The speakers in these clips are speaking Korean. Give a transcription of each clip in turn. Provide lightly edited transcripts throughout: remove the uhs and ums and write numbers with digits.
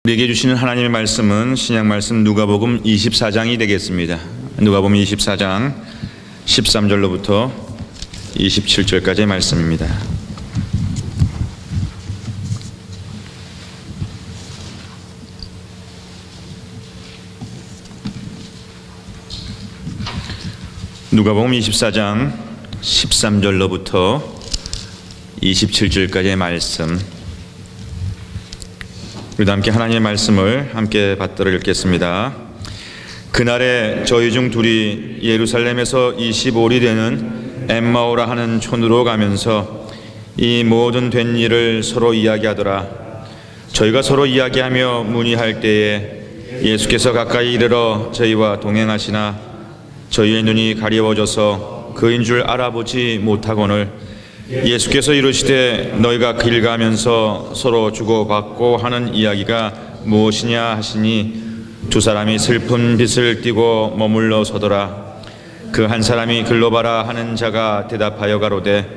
우리에게 주시는 하나님의 말씀은 신약 말씀 누가복음 24장이 되겠습니다. 누가복음 24장 13절로부터 27절까지의 말씀입니다. 누가복음 24장 13절로부터 27절까지의 말씀, 우리도 함께 하나님의 말씀을 함께 받들어 읽겠습니다. 그날에 저희 중 둘이 예루살렘에서 25里되는 엠마오라 하는 촌으로 가면서 이 모든 된 일을 서로 이야기하더라. 저희가 서로 이야기하며 문의할 때에 예수께서 가까이 이르러 저희와 동행하시나 저희의 눈이 가려워져서 그인 줄 알아보지 못하거늘 예수께서 이르시되 너희가 길 가면서 서로 주고받고 하는 이야기가 무엇이냐 하시니 두 사람이 슬픈 빛을 띠고 머물러 서더라. 그 한 사람이 글로 봐라 하는 자가 대답하여 가로되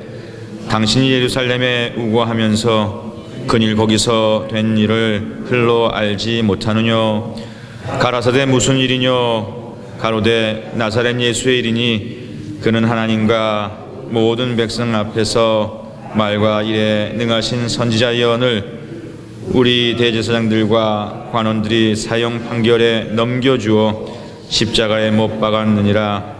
당신이 예루살렘에 우거하면서 그일 거기서 된 일을 흘러 알지 못하느뇨? 가라사대 무슨 일이뇨? 가로되 나사렛 예수의 일이니 그는 하나님과 모든 백성 앞에서 말과 일에 능하신 선지자 예언을 우리 대제사장들과 관원들이 사형 판결에 넘겨주어 십자가에 못 박았느니라.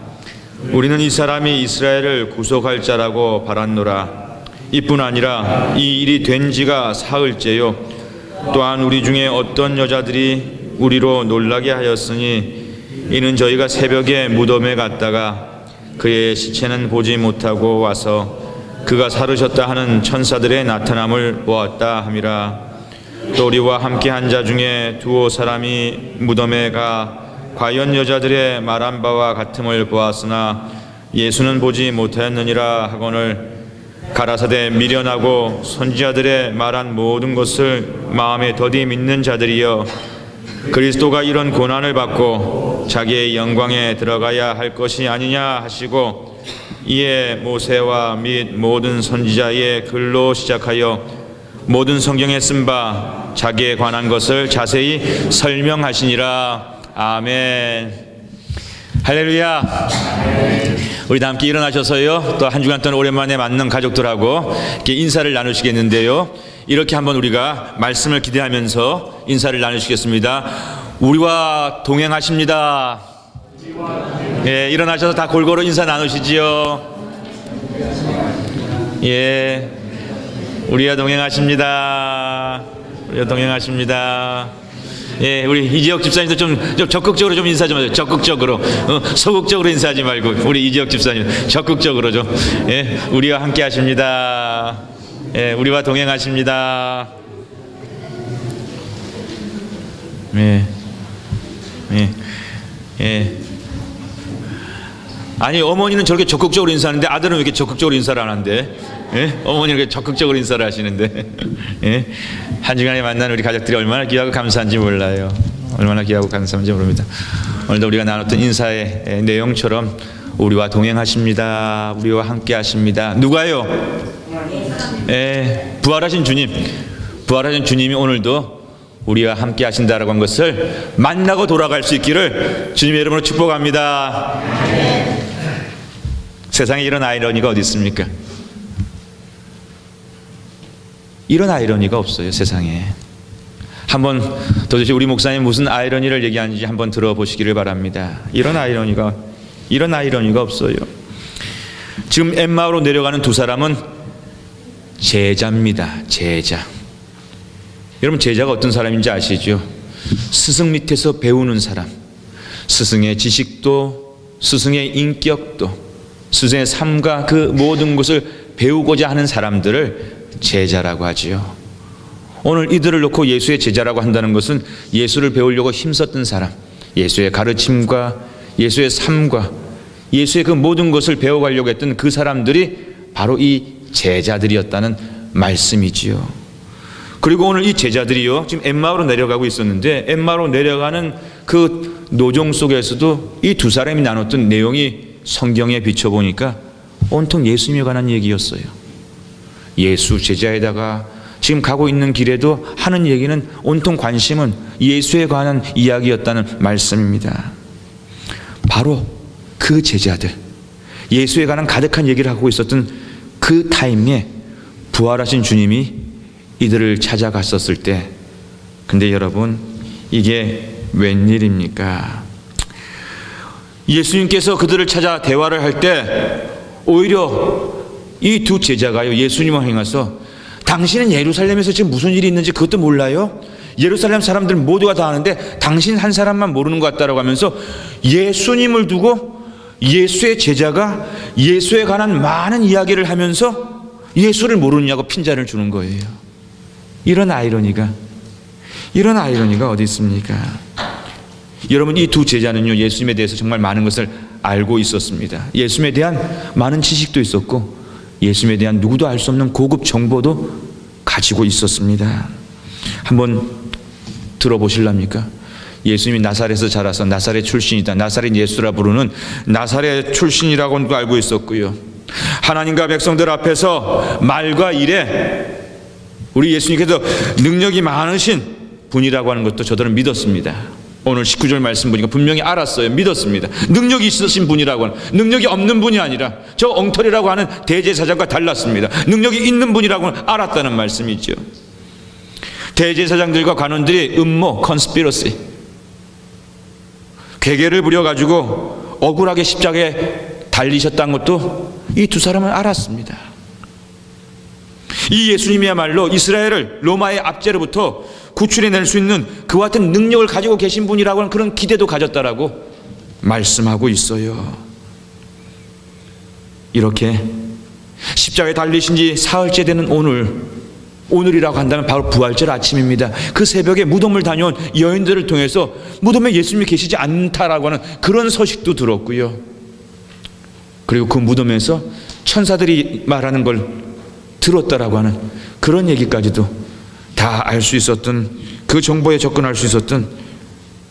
우리는 이 사람이 이스라엘을 구속할 자라고 바랐노라. 이뿐 아니라 이 일이 된 지가 사흘째요. 또한 우리 중에 어떤 여자들이 우리로 놀라게 하였으니 이는 저희가 새벽에 무덤에 갔다가 그의 시체는 보지 못하고 와서 그가 살으셨다 하는 천사들의 나타남을 보았다 함이라. 또 우리와 함께 한 자 중에 두어 사람이 무덤에 가 과연 여자들의 말한 바와 같음을 보았으나 예수는 보지 못하였느니라 하거늘 가라사대 미련하고 선지자들의 말한 모든 것을 마음에 더디 믿는 자들이여, 그리스도가 이런 고난을 받고 자기의 영광에 들어가야 할 것이 아니냐 하시고 이에 모세와 및 모든 선지자의 글로 시작하여 모든 성경에 쓴 바 자기에 관한 것을 자세히 설명하시니라. 아멘. 할렐루야. 우리 다 함께 일어나셔서요, 또 한 주간 동안 오랜만에 만난 가족들하고 이렇게 인사를 나누시겠는데요, 이렇게 한번 우리가 말씀을 기대하면서 인사를 나누시겠습니다. 우리와 동행하십니다. 예, 일어나셔서 다 골고루 인사 나누시지요. 예, 우리와 동행하십니다. 우리와 동행하십니다. 예, 우리 이지혁 집사님도 좀 적극적으로 좀 인사 좀 하세요. 적극적으로, 소극적으로 인사하지 말고 우리 이지혁 집사님 적극적으로 좀, 예, 우리와 함께 하십니다. 예, 우리와 동행하십니다. 예, 예, 예. 아니, 어머니는 저렇게 적극적으로 인사하는데 아들은 왜 이렇게 적극적으로 인사를 안 하는데? 예? 어머니는 이렇게 적극적으로 인사를 하시는데, 예? 한 주간에 만난 우리 가족들이 얼마나 귀하고 감사한지 몰라요. 얼마나 귀하고 감사한지 모릅니다. 오늘도 우리가 나눴던 인사의 내용처럼 우리와 동행하십니다. 우리와 함께 하십니다. 누가요? 예, 부활하신 주님, 부활하신 주님이 오늘도 우리와 함께 하신다라고 한 것을 만나고 돌아갈 수 있기를 주님의 이름으로 축복합니다. 세상에 이런 아이러니가 어디 있습니까? 이런 아이러니가 없어요, 세상에. 한번 도대체 우리 목사님 무슨 아이러니를 얘기하는지 한번 들어보시기를 바랍니다. 이런 아이러니가 없어요. 지금 엠마오로 내려가는 두 사람은 제자입니다. 제자. 여러분, 제자가 어떤 사람인지 아시죠? 스승 밑에서 배우는 사람. 스승의 지식도, 스승의 인격도, 스승의 삶과 그 모든 것을 배우고자 하는 사람들을 제자라고 하지요. 오늘 이들을 놓고 예수의 제자라고 한다는 것은 예수를 배우려고 힘썼던 사람, 예수의 가르침과 예수의 삶과 예수의 그 모든 것을 배워가려고 했던 그 사람들이 바로 이 제자들이었다는 말씀이지요. 그리고 오늘 이 제자들이요, 지금 엠마오로 내려가고 있었는데 엠마오로 내려가는 그 노정 속에서도 이 두 사람이 나눴던 내용이 성경에 비춰보니까 온통 예수님에 관한 얘기였어요. 예수 제자에다가 지금 가고 있는 길에도 하는 얘기는 온통 관심은 예수에 관한 이야기였다는 말씀입니다. 바로 그 제자들, 예수에 관한 가득한 얘기를 하고 있었던 그 타임에 부활하신 주님이 이들을 찾아갔었을 때, 근데 여러분, 이게 웬일입니까? 예수님께서 그들을 찾아 대화를 할 때 오히려 이 두 제자가요, 예수님을 향해서 당신은 예루살렘에서 지금 무슨 일이 있는지 그것도 몰라요? 예루살렘 사람들 모두가 다 아는데 당신 한 사람만 모르는 것 같다라고 하면서 예수님을 두고 예수의 제자가 예수에 관한 많은 이야기를 하면서 예수를 모르느냐고 핀잔을 주는 거예요. 이런 아이러니가 어디 있습니까? 여러분, 이 두 제자는요, 예수님에 대해서 정말 많은 것을 알고 있었습니다. 예수님에 대한 많은 지식도 있었고 예수님에 대한 누구도 알 수 없는 고급 정보도 가지고 있었습니다. 한번 들어보실랍니까? 예수님이 나사렛에서 자라서 나사렛 출신이다, 나사렛 예수라 부르는 나사렛 출신이라고도 알고 있었고요, 하나님과 백성들 앞에서 말과 일에 우리 예수님께서 능력이 많으신 분이라고 하는 것도 저들은 믿었습니다. 오늘 19절 말씀 보니까 분명히 알았어요. 믿었습니다. 능력이 있으신 분이라고 하는, 능력이 없는 분이 아니라 저 엉터리라고 하는 대제사장과 달랐습니다. 능력이 있는 분이라고는 알았다는 말씀이죠. 대제사장들과 관원들이 음모, 컨스피러시, 괴계를 부려가지고 억울하게 십자가에 달리셨다는 것도 이 두 사람은 알았습니다. 이 예수님이야말로 이스라엘을 로마의 압제로부터 구출해낼 수 있는 그와 같은 능력을 가지고 계신 분이라고 하는 그런 기대도 가졌다라고 말씀하고 있어요. 이렇게 십자가에 달리신 지 사흘째 되는 오늘이라고 한다면 바로 부활절 아침입니다. 그 새벽에 무덤을 다녀온 여인들을 통해서 무덤에 예수님이 계시지 않다라고 하는 그런 소식도 들었고요, 그리고 그 무덤에서 천사들이 말하는 걸 들었다라고 하는 그런 얘기까지도 다 알 수 있었던, 그 정보에 접근할 수 있었던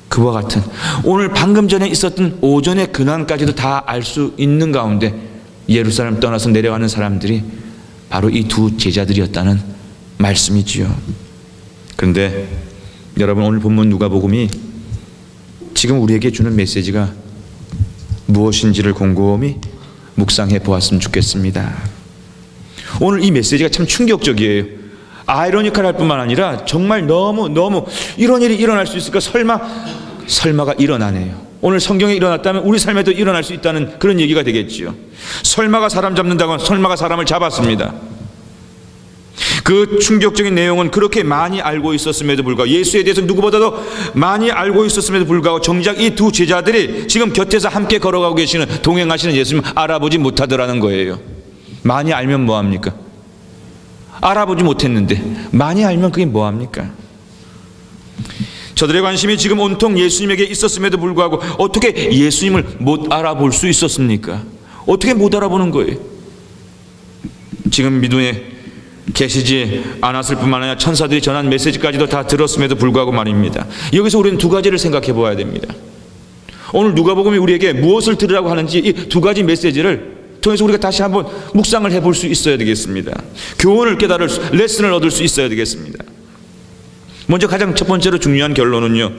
그와 같은, 오늘 방금 전에 있었던 오전의 근황까지도 다 알 수 있는 가운데 예루살렘 떠나서 내려가는 사람들이 바로 이 두 제자들이었다는 말씀이지요. 그런데 여러분, 오늘 본문 누가복음이 지금 우리에게 주는 메시지가 무엇인지를 곰곰이 묵상해 보았으면 좋겠습니다. 오늘 이 메시지가 참 충격적이에요. 아이러니컬할 뿐만 아니라 정말 너무 이런 일이 일어날 수 있을까? 설마가 일어나네요. 오늘 성경에 일어났다면 우리 삶에도 일어날 수 있다는 그런 얘기가 되겠지요. 설마가 사람 잡는다고, 설마가 사람을 잡았습니다. 그 충격적인 내용은 그렇게 많이 알고 있었음에도 불구하고, 예수에 대해서 누구보다도 많이 알고 있었음에도 불구하고 정작 이 두 제자들이 지금 곁에서 함께 걸어가고 계시는, 동행하시는 예수님을 알아보지 못하더라는 거예요. 많이 알면 뭐합니까? 알아보지 못했는데 많이 알면 그게 뭐합니까? 저들의 관심이 지금 온통 예수님에게 있었음에도 불구하고 어떻게 예수님을 못 알아볼 수 있었습니까? 어떻게 못 알아보는 거예요? 지금 믿음에 계시지 않았을 뿐만 아니라 천사들이 전한 메시지까지도 다 들었음에도 불구하고 말입니다. 여기서 우리는 두 가지를 생각해 보아야 됩니다. 오늘 누가복음이 우리에게 무엇을 들으라고 하는지 이 두 가지 메시지를 통해서 우리가 다시 한번 묵상을 해볼 수 있어야 되겠습니다. 교훈을 깨달을 수, 레슨을 얻을 수 있어야 되겠습니다. 먼저 가장 첫 번째로 중요한 결론은요,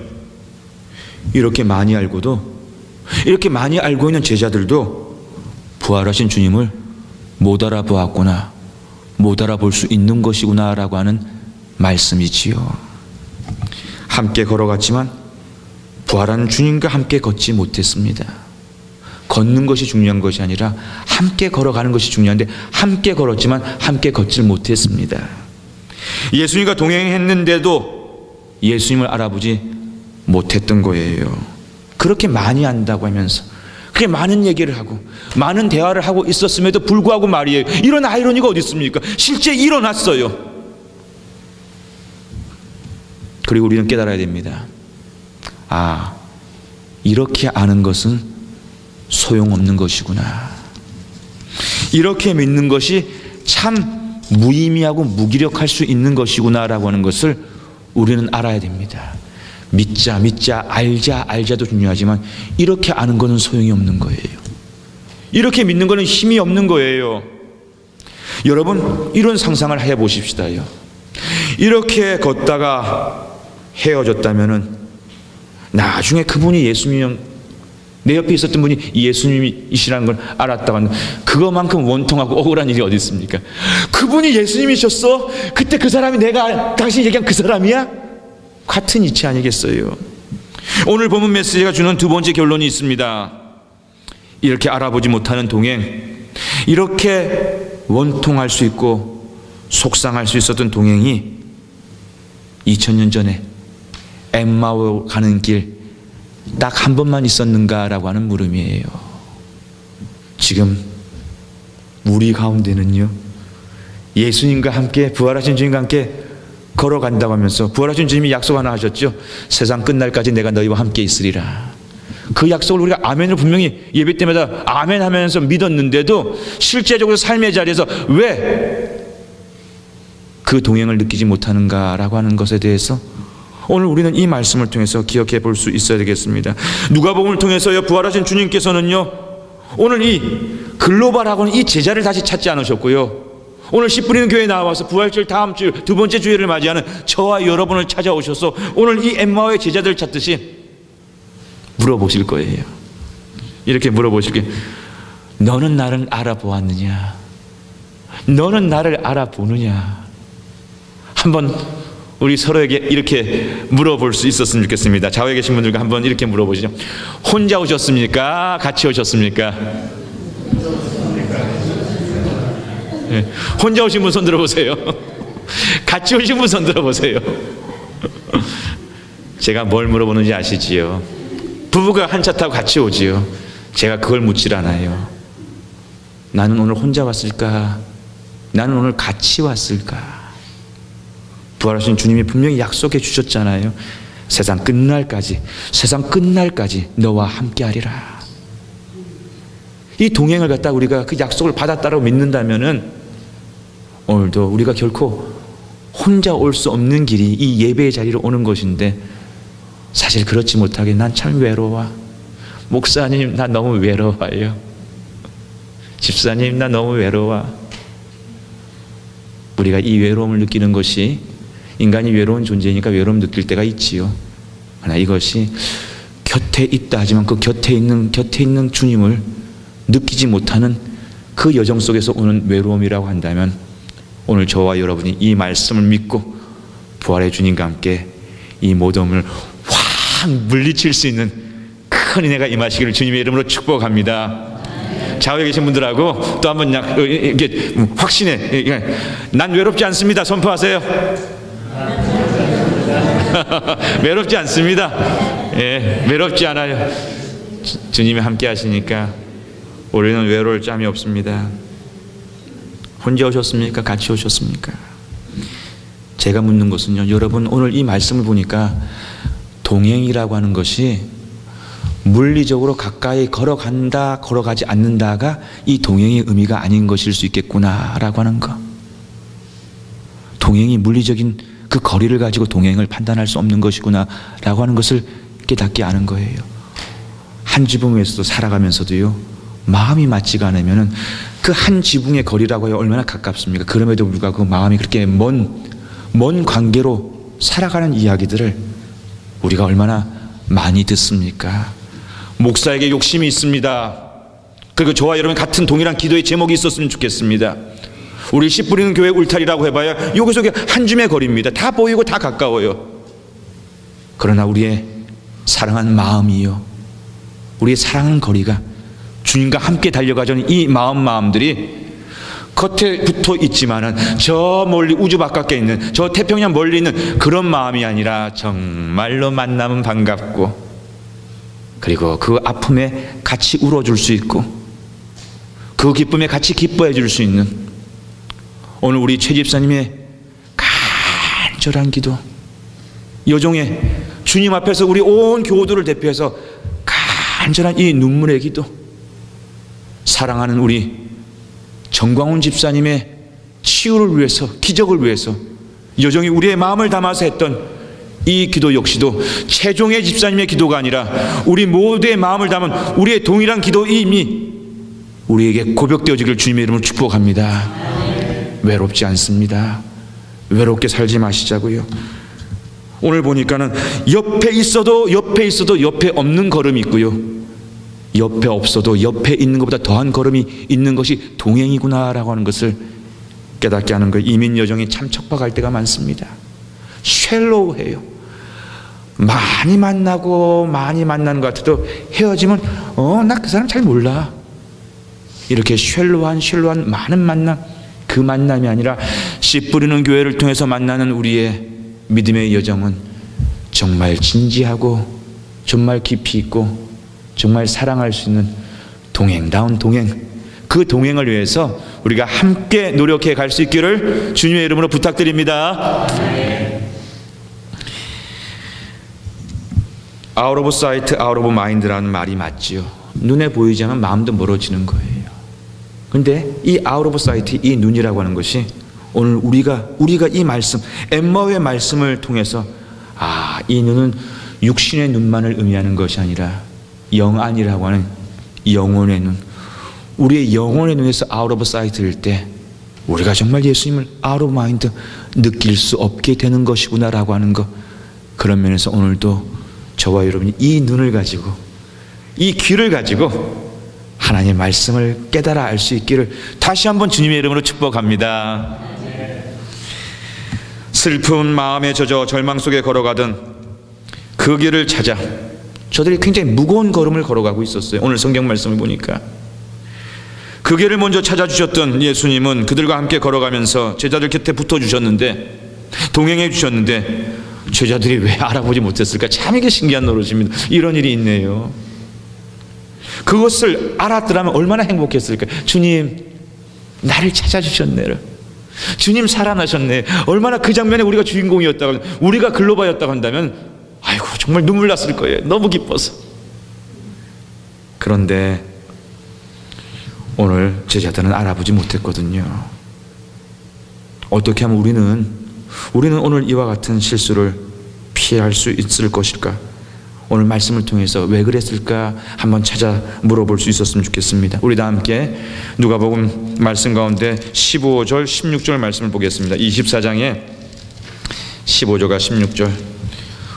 이렇게 많이 알고 있는 제자들도 부활하신 주님을 못 알아보았구나, 못 알아볼 수 있는 것이구나 라고 하는 말씀이지요. 함께 걸어갔지만 부활한 주님과 함께 걷지 못했습니다. 걷는 것이 중요한 것이 아니라 함께 걸어가는 것이 중요한데 함께 걸었지만 함께 걷질 못했습니다. 예수님과 동행했는데도 예수님을 알아보지 못했던 거예요. 그렇게 많이 안다고 하면서 그렇게 많은 얘기를 하고 많은 대화를 하고 있었음에도 불구하고 말이에요, 이런 아이러니가 어디 있습니까? 실제 일어났어요. 그리고 우리는 깨달아야 됩니다. 아, 이렇게 아는 것은 소용없는 것이구나. 이렇게 믿는 것이 참 무의미하고 무기력할 수 있는 것이구나 라고 하는 것을 우리는 알아야 됩니다. 믿자 알자도 중요하지만 이렇게 아는 것은 소용이 없는 거예요. 이렇게 믿는 것은 힘이 없는 거예요. 여러분, 이런 상상을 해보십시다요. 이렇게 걷다가 헤어졌다면은 나중에 그분이 예수님, 내 옆에 있었던 분이 예수님이시라는 걸 알았다고 그거만큼 원통하고 억울한 일이 어디 있습니까? 그분이 예수님이셨어? 그때 그 사람이 내가 당신이 얘기한 그 사람이야? 같은 이치 아니겠어요? 오늘 본문 메시지가 주는 두 번째 결론이 있습니다. 이렇게 알아보지 못하는 동행, 이렇게 원통할 수 있고 속상할 수 있었던 동행이 2000년 전에 엠마오 가는 길 딱 한 번만 있었는가라고 하는 물음이에요. 지금 우리 가운데는요, 예수님과 함께, 부활하신 주님과 함께 걸어간다고 하면서 부활하신 주님이 약속 하나 하셨죠. 세상 끝날까지 내가 너희와 함께 있으리라. 그 약속을 우리가 아멘을 분명히 예배 때마다 아멘 하면서 믿었는데도 실제적으로 삶의 자리에서 왜 그 동행을 느끼지 못하는가라고 하는 것에 대해서 오늘 우리는 이 말씀을 통해서 기억해 볼 수 있어야 되겠습니다. 누가복음을 통해서요, 부활하신 주님께서는요, 오늘 이 글로벌하고는 이 제자를 다시 찾지 않으셨고요, 오늘 씨 뿌리는 교회에 나와서 부활절 다음 주 두 번째 주일을 맞이하는 저와 여러분을 찾아오셔서 오늘 이 엠마오의 제자들을 찾듯이 물어보실 거예요. 이렇게 물어보실 게, 너는 나를 알아보았느냐? 너는 나를 알아보느냐? 한번 우리 서로에게 이렇게 물어볼 수 있었으면 좋겠습니다. 좌우에 계신 분들과 한번 이렇게 물어보시죠. 혼자 오셨습니까? 같이 오셨습니까? 네. 혼자 오신 분 손 들어보세요. 같이 오신 분 손 들어보세요. 제가 뭘 물어보는지 아시지요? 부부가 한 차 타고 같이 오지요. 제가 그걸 묻질 않아요. 나는 오늘 혼자 왔을까? 나는 오늘 같이 왔을까? 부활하신 주님이 분명히 약속해 주셨잖아요. 세상 끝날까지 너와 함께 하리라. 이 동행을 갖다 우리가 그 약속을 받았다고 믿는다면은 오늘도 우리가 결코 혼자 올 수 없는 길이 이 예배의 자리로 오는 것인데, 사실 그렇지 못하게 난 참 외로워. 목사님, 나 너무 외로워요. 집사님, 나 너무 외로워. 우리가 이 외로움을 느끼는 것이, 인간이 외로운 존재니까 외로움 느낄 때가 있지요. 그러나 이것이 곁에 있다 하지만 그 곁에 있는 주님을 느끼지 못하는 그 여정 속에서 오는 외로움이라고 한다면, 오늘 저와 여러분이 이 말씀을 믿고 부활의 주님과 함께 이 모둠을 확 물리칠 수 있는 큰 은혜가 임하시기를 주님의 이름으로 축복합니다. 좌우에 계신 분들하고 또 한번 이렇게 확신해, 난 외롭지 않습니다 선포하세요. 외롭지 않습니다. 예, 외롭지 않아요. 주님이 함께 하시니까 우리는 외로울 짬이 없습니다. 혼자 오셨습니까? 같이 오셨습니까? 제가 묻는 것은요, 여러분 오늘 이 말씀을 보니까 동행이라고 하는 것이 물리적으로 가까이 걸어간다, 걸어가지 않는다가 이 동행의 의미가 아닌 것일 수 있겠구나라고 하는 거. 동행이 물리적인 그 거리를 가지고 동행을 판단할 수 없는 것이구나 라고 하는 것을 깨닫게 하는 거예요. 한 지붕에서도 살아가면서도요, 마음이 맞지가 않으면 그 한 지붕의 거리라고 해야 얼마나 가깝습니까? 그럼에도 불구하고 그 마음이 그렇게 먼 관계로 살아가는 이야기들을 우리가 얼마나 많이 듣습니까? 목사에게 욕심이 있습니다. 그리고 저와 여러분 같은 동일한 기도의 제목이 있었으면 좋겠습니다. 우리 씨 뿌리는 교회 울타리라고 해봐야 여기서 한 줌의 거리입니다. 다 보이고 다 가까워요. 그러나 우리의 사랑하는 마음이요, 우리의 사랑하는 거리가 주님과 함께 달려가자는 이 마음들이 겉에 붙어 있지만은 저 멀리 우주 바깥에 있는, 저 태평양 멀리 있는 그런 마음이 아니라 정말로 만나면 반갑고, 그리고 그 아픔에 같이 울어줄 수 있고 그 기쁨에 같이 기뻐해 줄 수 있는, 오늘 우리 최 집사님의 간절한 기도, 여종의 주님 앞에서 우리 온 교우들을 대표해서 간절한 이 눈물의 기도, 사랑하는 우리 정광훈 집사님의 치유를 위해서, 기적을 위해서 여종이 우리의 마음을 담아서 했던 이 기도 역시도 최종의 집사님의 기도가 아니라 우리 모두의 마음을 담은 우리의 동일한 기도임이 우리에게 고백되어지기를 주님의 이름으로 축복합니다. 외롭지 않습니다. 외롭게 살지 마시자고요. 오늘 보니까는 옆에 있어도 옆에 없는 걸음이 있고요, 옆에 없어도 옆에 있는 것보다 더한 걸음이 있는 것이 동행이구나라고 하는 것을 깨닫게 하는 거예요. 이민 여정이 참 척박할 때가 많습니다. 쉘로우해요. 많이 만나고 많이 만나는 것 같아도 헤어지면 나 그 사람 잘 몰라. 이렇게 쉘로한 많은 만남, 그 만남이 아니라 씨 뿌리는 교회를 통해서 만나는 우리의 믿음의 여정은 정말 진지하고 정말 깊이 있고 정말 사랑할 수 있는 동행다운 동행, 그 동행을 위해서 우리가 함께 노력해 갈 수 있기를 주님의 이름으로 부탁드립니다. Out of sight, out of mind라는 말이 맞지요. 눈에 보이지 않으면 마음도 멀어지는 거예요. 근데 이 out of sight, 이 눈이라고 하는 것이 오늘 우리가 이 말씀, 엠마오의 말씀을 통해서 이 눈은 육신의 눈만을 의미하는 것이 아니라 영안이라고 하는 영혼의 눈, 우리의 영혼의 눈에서 out of sight일 때 우리가 정말 예수님을 out of mind 느낄 수 없게 되는 것이구나라고 하는 것, 그런 면에서 오늘도 저와 여러분이 이 눈을 가지고 이 귀를 가지고 하나님의 말씀을 깨달아 알 수 있기를 다시 한번 주님의 이름으로 축복합니다. 슬픈 마음에 젖어 절망 속에 걸어가던 그 길을 찾아 저들이 굉장히 무거운 걸음을 걸어가고 있었어요. 오늘 성경 말씀을 보니까 그 길을 먼저 찾아주셨던 예수님은 그들과 함께 걸어가면서 제자들 곁에 붙어주셨는데, 동행해 주셨는데 제자들이 왜 알아보지 못했을까? 참 이게 신기한 노릇입니다. 이런 일이 있네요. 그것을 알았더라면 얼마나 행복했을까? 주님 나를 찾아주셨네, 주님 살아나셨네. 얼마나 그 장면에 우리가 주인공이었다고, 우리가 글로바였다고 한다면 아이고 정말 눈물 났을 거예요. 너무 기뻐서. 그런데 오늘 제자들은 알아보지 못했거든요. 어떻게 하면 우리는 오늘 이와 같은 실수를 피할 수 있을 것일까? 오늘 말씀을 통해서 왜 그랬을까 한번 찾아 물어볼 수 있었으면 좋겠습니다. 우리 다 함께 누가복음 말씀 가운데 15절 16절 말씀을 보겠습니다. 24장에 15절과 16절.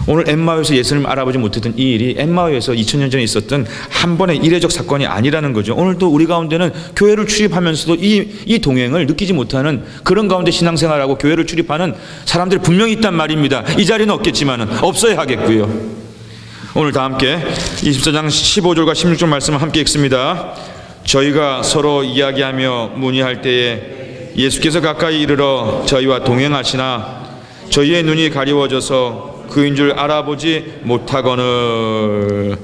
오늘 엠마오에서 예수님을 알아보지 못했던 이 일이 엠마오에서 2000년 전에 있었던 한 번의 이례적 사건이 아니라는 거죠. 오늘도 우리 가운데는 교회를 출입하면서도 이 동행을 느끼지 못하는 그런 가운데 신앙생활하고 교회를 출입하는 사람들이 분명히 있단 말입니다. 이 자리는 없겠지만 없어야 하겠고요. 오늘 다 함께 24장 15절과 16절 말씀을 함께 읽습니다. 저희가 서로 이야기하며 문의할 때에 예수께서 가까이 이르러 저희와 동행하시나 저희의 눈이 가리워져서 그인 줄 알아보지 못하거늘.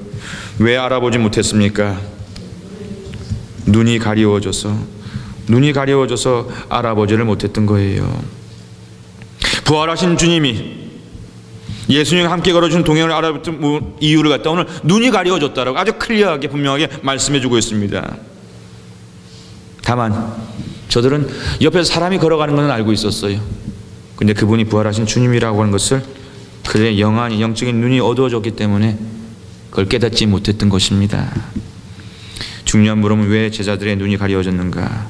왜 알아보지 못했습니까? 눈이 가리워져서 알아보지를 못했던 거예요. 부활하신 주님이 예수님과 함께 걸어준 동행을 알아봤던 이유를 갖다 오늘 눈이 가리워졌다라고 아주 클리어하게 분명하게 말씀해주고 있습니다. 다만 저들은 옆에서 사람이 걸어가는 것은 알고 있었어요. 근데 그분이 부활하신 주님이라고 하는 것을 그들의 영적인 눈이 어두워졌기 때문에 그걸 깨닫지 못했던 것입니다. 중요한 물음은 왜 제자들의 눈이 가리워졌는가?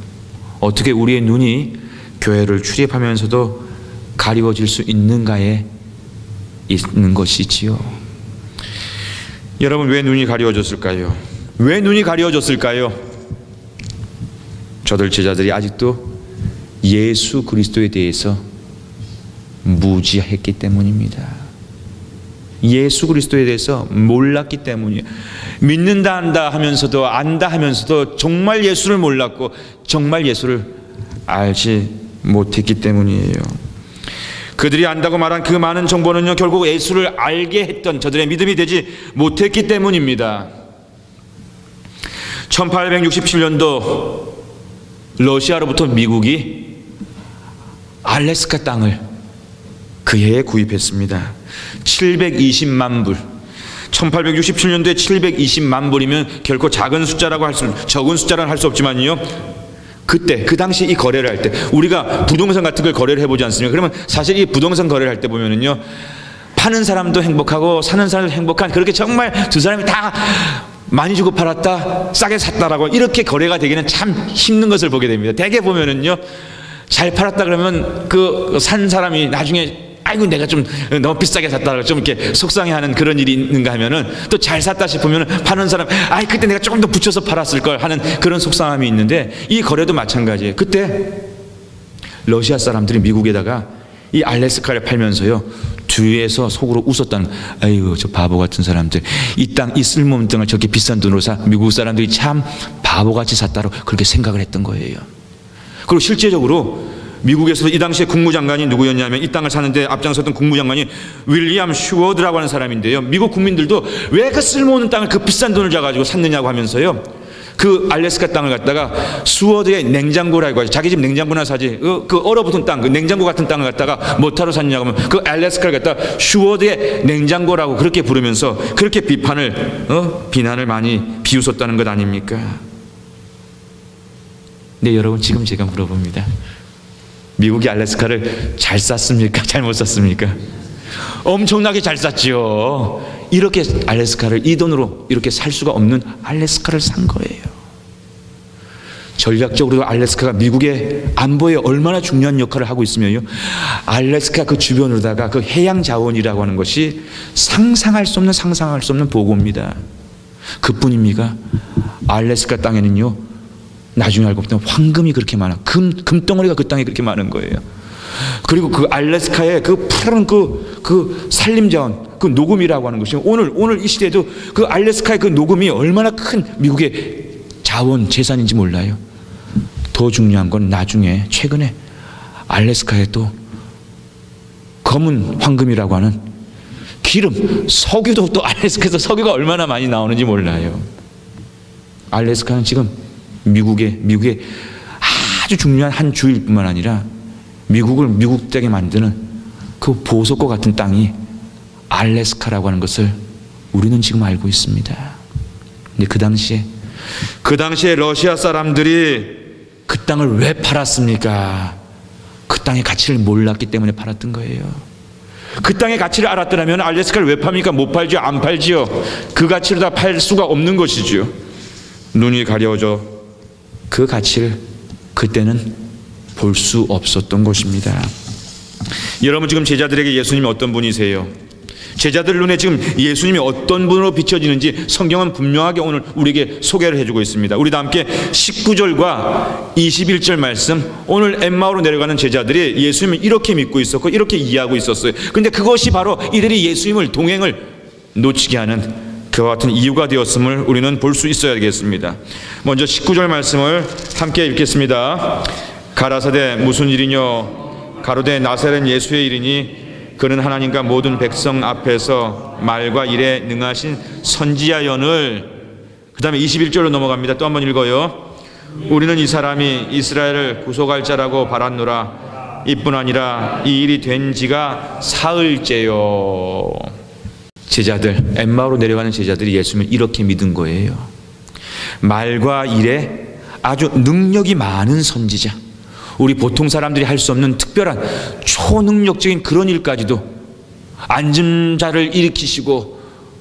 어떻게 우리의 눈이 교회를 출입하면서도 가리워질 수 있는가에 있는 것이지요. 여러분, 왜 눈이 가리워졌을까요? 왜 눈이 가리워졌을까요? 저들 제자들이 아직도 예수 그리스도에 대해서 무지했기 때문입니다. 예수 그리스도에 대해서 몰랐기 때문이에요. 믿는다 한다 하면서도 안다 하면서도 정말 예수를 몰랐고 정말 예수를 알지 못했기 때문이에요. 그들이 안다고 말한 그 많은 정보는요, 결국 예수를 알게 했던 저들의 믿음이 되지 못했기 때문입니다. 1867년도 러시아로부터 미국이 알래스카 땅을 그 해에 구입했습니다. 720만 불. 1867년도에 720만 불이면 결코 적은 숫자라고 할 수 없지만요, 그때 그 당시 이 거래를 할 때 우리가 부동산 같은 걸 거래를 해보지 않습니까? 그러면 사실 이 부동산 거래를 할 때 보면은요, 파는 사람도 행복하고 사는 사람도 행복한, 그렇게 정말 두 사람이 다 많이 주고 팔았다, 싸게 샀다라고 이렇게 거래가 되기는 참 힘든 것을 보게 됩니다. 대개 보면은요, 잘 팔았다 그러면 그 산 사람이 나중에 아이고 내가 좀 너무 비싸게 샀다 좀 이렇게 속상해하는 그런 일이 있는가 하면은, 또 잘 샀다 싶으면 파는 사람 아이 그때 내가 조금 더 붙여서 팔았을 걸 하는 그런 속상함이 있는데, 이 거래도 마찬가지예요. 그때 러시아 사람들이 미국에다가 이 알래스카를 팔면서요, 뒤에서 속으로 웃었다는, 아이고 저 바보 같은 사람들, 이 땅, 이 쓸모없는 땅을 저렇게 비싼 돈으로 사, 미국 사람들이 참 바보같이 샀다고 그렇게 생각을 했던 거예요. 그리고 실제적으로 미국에서 이 당시에 국무장관이 누구였냐면, 이 땅을 사는데 앞장섰던 국무장관이 윌리엄 슈워드라고 하는 사람인데요, 미국 국민들도 왜 그 쓸모없는 땅을 그 비싼 돈을 줘가지고 샀느냐고 하면서요, 그 알래스카 땅을 갖다가 슈워드의 냉장고라고 하죠. 자기 집 냉장고나 사지, 그 얼어붙은 땅, 그 냉장고 같은 땅을 갖다가 뭐타로 샀냐고 하면 그 알래스카를 갖다가 슈워드의 냉장고라고 그렇게 부르면서 그렇게 비난을 많이 비웃었다는 것 아닙니까? 네, 여러분, 지금 제가 물어봅니다. 미국이 알래스카를 잘 쌌습니까? 잘못 쌌습니까? 엄청나게 잘 쌌죠. 이렇게 알래스카를 이 돈으로 이렇게 살 수가 없는 알래스카를 산 거예요. 전략적으로 알래스카가 미국의 안보에 얼마나 중요한 역할을 하고 있으면요, 알래스카 그 주변으로다가 그 해양 자원이라고 하는 것이 상상할 수 없는 보고입니다. 그뿐입니까? 알래스카 땅에는요, 나중에 알고 보면 황금이 그렇게 많아, 금덩어리가 그 땅에 그렇게 많은 거예요. 그리고 그 알래스카의 그 푸른 그 산림자원, 그 녹음이라고 하는 것이 오늘 이 시대에도 그 알래스카의 그 녹음이 얼마나 큰 미국의 자원, 재산인지 몰라요. 더 중요한 건 나중에 최근에 알래스카에 또 검은 황금이라고 하는 기름, 석유도 또 알래스카에서 석유가 얼마나 많이 나오는지 몰라요. 알래스카는 지금 미국의 아주 중요한 한 주일 뿐만 아니라 미국을 미국 땅에 만드는 그 보석과 같은 땅이 알래스카라고 하는 것을 우리는 지금 알고 있습니다. 근데 그 당시에 러시아 사람들이 그 땅을 왜 팔았습니까? 그 땅의 가치를 몰랐기 때문에 팔았던 거예요. 그 땅의 가치를 알았더라면 알래스카를 왜 팝니까? 못 팔죠. 안 팔지요. 그 가치로 다 팔 수가 없는 것이지요. 눈이 가려져 그 가치를 그때는 볼 수 없었던 것입니다. 여러분, 지금 제자들에게 예수님이 어떤 분이세요? 제자들 눈에 지금 예수님이 어떤 분으로 비춰지는지 성경은 분명하게 오늘 우리에게 소개를 해주고 있습니다. 우리 다 함께 19절과 21절 말씀, 오늘 엠마오로 내려가는 제자들이 예수님을 이렇게 믿고 있었고 이렇게 이해하고 있었어요. 그런데 그것이 바로 이들이 예수님을 동행을 놓치게 하는 그와 같은 이유가 되었음을 우리는 볼 수 있어야 되겠습니다. 먼저 19절 말씀을 함께 읽겠습니다. 가라사대 무슨 일이뇨? 가로되 나사렛 예수의 일이니 그는 하나님과 모든 백성 앞에서 말과 일에 능하신 선지자연을. 그 다음에 21절로 넘어갑니다. 또 한번 읽어요. 우리는 이 사람이 이스라엘을 구속할 자라고 바랐노라. 이뿐 아니라 이 일이 된 지가 사흘째요. 제자들, 엠마오로 내려가는 제자들이 예수님을 이렇게 믿은 거예요. 말과 일에 아주 능력이 많은 선지자, 우리 보통 사람들이 할 수 없는 특별한 초능력적인 그런 일까지도, 앉은 자를 일으키시고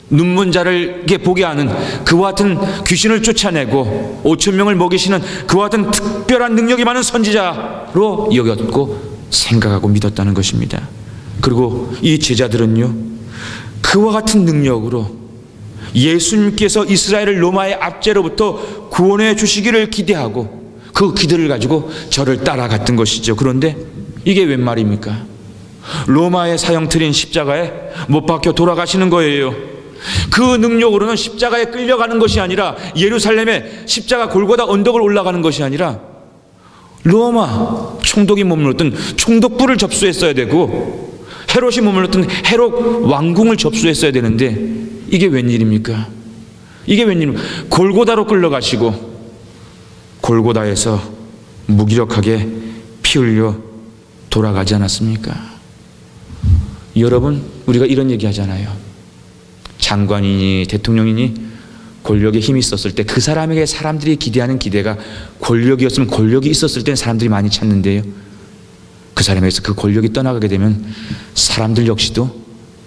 눈먼 자를 보게 하는 그와 같은, 귀신을 쫓아내고 5,000명을 먹이시는 그와 같은 특별한 능력이 많은 선지자로 여겼고 생각하고 믿었다는 것입니다. 그리고 이 제자들은요, 그와 같은 능력으로 예수님께서 이스라엘을 로마의 압제로부터 구원해 주시기를 기대하고 그 기대를 가지고 저를 따라갔던 것이죠. 그런데 이게 웬 말입니까? 로마의 사형틀인 십자가에 못 박혀 돌아가시는 거예요. 그 능력으로는 십자가에 끌려가는 것이 아니라, 예루살렘에 십자가 골고다 언덕을 올라가는 것이 아니라 로마 총독이 머물렀던 총독부를 접수했어야 되고 헤롯이 머물렀던 헤롯 왕궁을 접수했어야 되는데 이게 웬일입니까? 이게 웬일입니까? 골고다로 끌려가시고 골고다에서 무기력하게 피 흘려 돌아가지 않았습니까? 여러분, 우리가 이런 얘기 하잖아요. 장관이니 대통령이니 권력에 힘이 있었을 때 그 사람에게 사람들이 기대하는 기대가 권력이었으면, 권력이 있었을 때는 사람들이 많이 찾는데요, 그 사람에게서 그 권력이 떠나가게 되면 사람들 역시도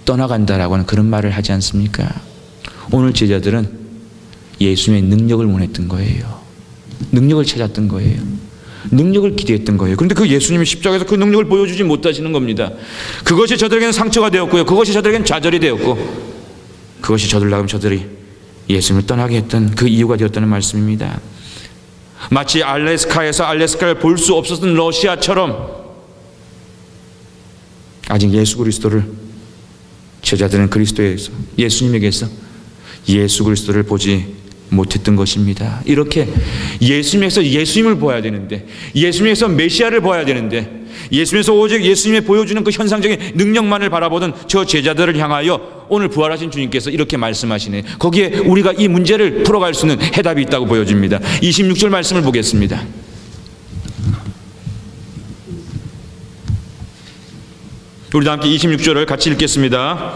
떠나간다라고 하는 그런 말을 하지 않습니까? 오늘 제자들은 예수님의 능력을 원했던 거예요. 능력을 찾았던 거예요. 능력을 기대했던 거예요. 그런데 그 예수님이 십자가에서 그 능력을 보여주지 못하시는 겁니다. 그것이 저들에게는 상처가 되었고요. 그것이 저들에게는 좌절이 되었고, 그것이 저들라면 저들이 예수님을 떠나게 했던 그 이유가 되었다는 말씀입니다. 마치 알래스카에서 알래스카를 볼 수 없었던 러시아처럼 아직 예수 그리스도를, 제자들은 그리스도에서, 예수님에게서 예수 그리스도를 보지 못했던 것입니다. 이렇게 예수님에서 예수님을 보아야 되는데, 예수님에서 메시아를 보아야 되는데, 예수님에서 오직 예수님이 보여주는 그 현상적인 능력만을 바라보던 저 제자들을 향하여 오늘 부활하신 주님께서 이렇게 말씀하시네. 거기에 우리가 이 문제를 풀어갈 수 있는 해답이 있다고 보여집니다. 26절 말씀을 보겠습니다. 우리도 함께 26절을 같이 읽겠습니다.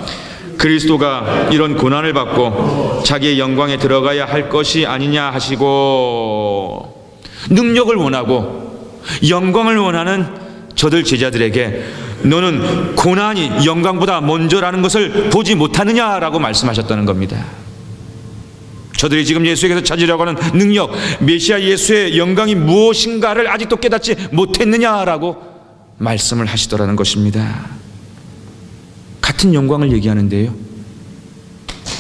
그리스도가 이런 고난을 받고 자기의 영광에 들어가야 할 것이 아니냐 하시고, 능력을 원하고 영광을 원하는 저들 제자들에게 너는 고난이 영광보다 먼저라는 것을 보지 못하느냐라고 말씀하셨다는 겁니다. 저들이 지금 예수에게서 찾으려고 하는 능력, 메시아 예수의 영광이 무엇인가를 아직도 깨닫지 못했느냐라고 말씀을 하시더라는 것입니다. 같은 영광을 얘기하는데요,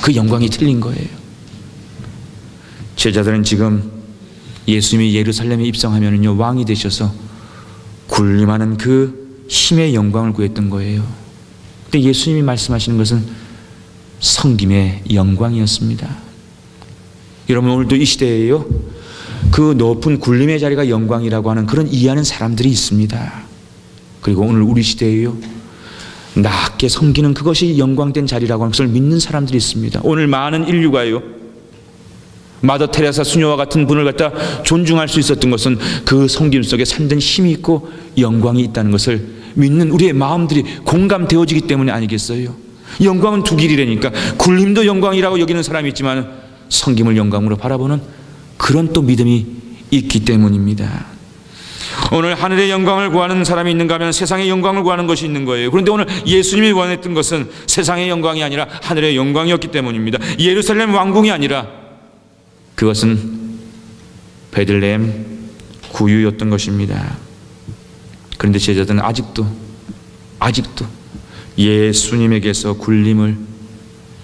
그 영광이 틀린 거예요. 제자들은 지금 예수님이 예루살렘에 입성하면은요, 왕이 되셔서 군림하는 그 힘의 영광을 구했던 거예요. 근데 예수님이 말씀하시는 것은 성김의 영광이었습니다. 여러분, 오늘도 이 시대에요, 그 높은 군림의 자리가 영광이라고 하는 그런 이해하는 사람들이 있습니다. 그리고 오늘 우리 시대에요, 낮게 섬기는 그것이 영광된 자리라고 하는 것을 믿는 사람들이 있습니다. 오늘 많은 인류가요, 마더 테레사 수녀와 같은 분을 갖다 존중할 수 있었던 것은 그 섬김 속에 산된 힘이 있고 영광이 있다는 것을 믿는 우리의 마음들이 공감되어지기 때문에 아니겠어요? 영광은 두 길이라니까. 굴림도 영광이라고 여기는 사람이 있지만 섬김을 영광으로 바라보는 그런 또 믿음이 있기 때문입니다. 오늘 하늘의 영광을 구하는 사람이 있는가 하면 세상의 영광을 구하는 것이 있는 거예요. 그런데 오늘 예수님이 원했던 것은 세상의 영광이 아니라 하늘의 영광이었기 때문입니다. 예루살렘 왕궁이 아니라 그것은 베들레헴 구유였던 것입니다. 그런데 제자들은 아직도 예수님에게서 굴림을,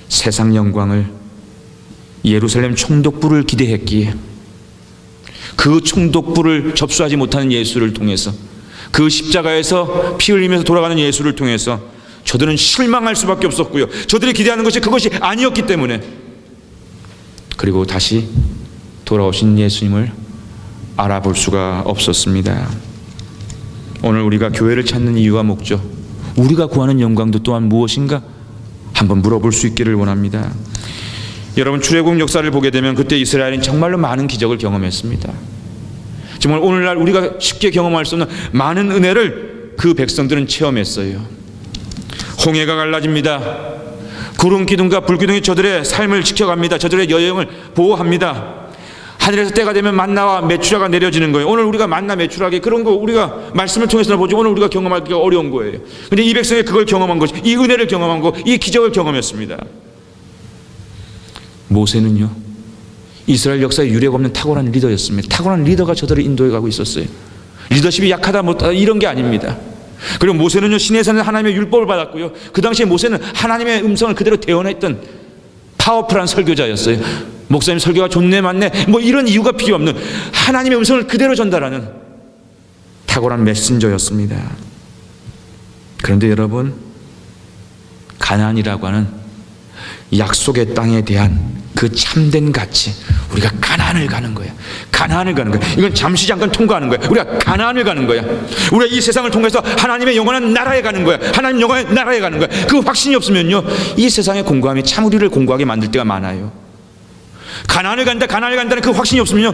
세상 영광을, 예루살렘 총독부를 기대했기에 그 총독부를 접수하지 못하는 예수를 통해서, 그 십자가에서 피 흘리면서 돌아가는 예수를 통해서 저들은 실망할 수밖에 없었고요, 저들이 기대하는 것이 그것이 아니었기 때문에, 그리고 다시 돌아오신 예수님을 알아볼 수가 없었습니다. 오늘 우리가 교회를 찾는 이유와 목적, 우리가 구하는 영광도 또한 무엇인가 한번 물어볼 수 있기를 원합니다. 여러분, 출애굽 역사를 보게 되면 그때 이스라엘은 정말로 많은 기적을 경험했습니다. 정말 오늘날 우리가 쉽게 경험할 수 없는 많은 은혜를 그 백성들은 체험했어요. 홍해가 갈라집니다. 구름 기둥과 불 기둥이 저들의 삶을 지켜갑니다. 저들의 여행을 보호합니다. 하늘에서 때가 되면 만나와 메추라가 내려지는 거예요. 오늘 우리가 만나 메추라기 그런 거 우리가 말씀을 통해서 보지 오늘 우리가 경험하기가 어려운 거예요. 그런데 이 백성이 그걸 경험한 것이, 이 은혜를 경험한 거, 이 기적을 경험했습니다. 모세는요, 이스라엘 역사에 유례가 없는 탁월한 리더였습니다. 탁월한 리더가 저들을 인도해 가고 있었어요. 리더십이 약하다 못하다 이런 게 아닙니다. 그리고 모세는요, 시내에서는 하나님의 율법을 받았고요, 그 당시에 모세는 하나님의 음성을 그대로 대언했던 파워풀한 설교자였어요. 목사님 설교가 좋네 맞네 뭐 이런 이유가 필요 없는 하나님의 음성을 그대로 전달하는 탁월한 메신저였습니다. 그런데 여러분, 가나안이라고 하는 약속의 땅에 대한 그 참된 가치, 우리가 가나안을 가는 거야. 가나안을 가는 거야. 이건 잠시 잠깐 통과하는 거야. 우리가 가나안을 가는 거야. 우리가 이 세상을 통해서 하나님의 영원한 나라에 가는 거야. 하나님 영원한 나라에 가는 거야. 그 확신이 없으면요, 이 세상의 공고함이 참 우리를 공고하게 만들 때가 많아요. 가나안을 간다, 가나안을 간다는 그 확신이 없으면요,